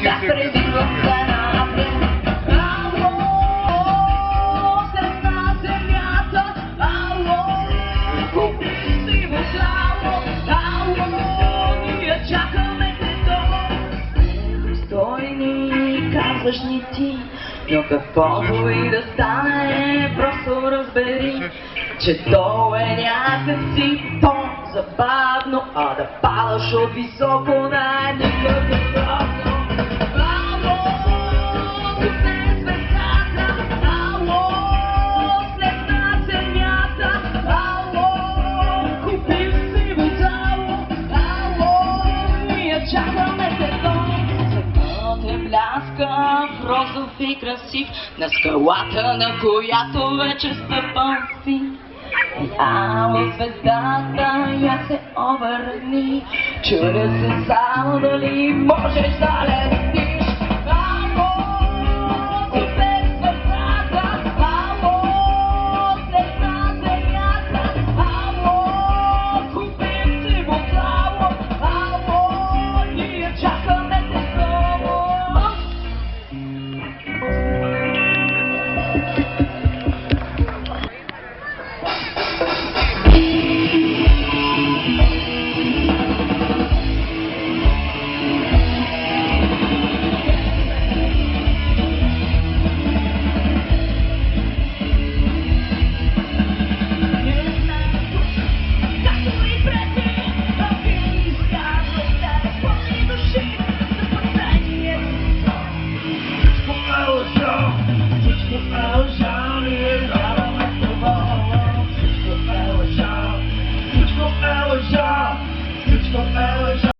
Как прибива се напред. Ало, сред земята. Ало, купи си му славо. Ало, ние чакаме те долу. Стойни, казваш ни ти, но каквото и да стане, просто разбери, че то е някакси по-забавно, а да падаш от високо най-никак е страшно. Ало, тук не е звездата, ало, след над земята, ало, купи си вотало, ало, ние чакаме те долу. Светът е бляска в розов и красив, на скалата, на която вече стъпам си. Ало, звездата, я се обърни, чудя се само дали можеш да летиш.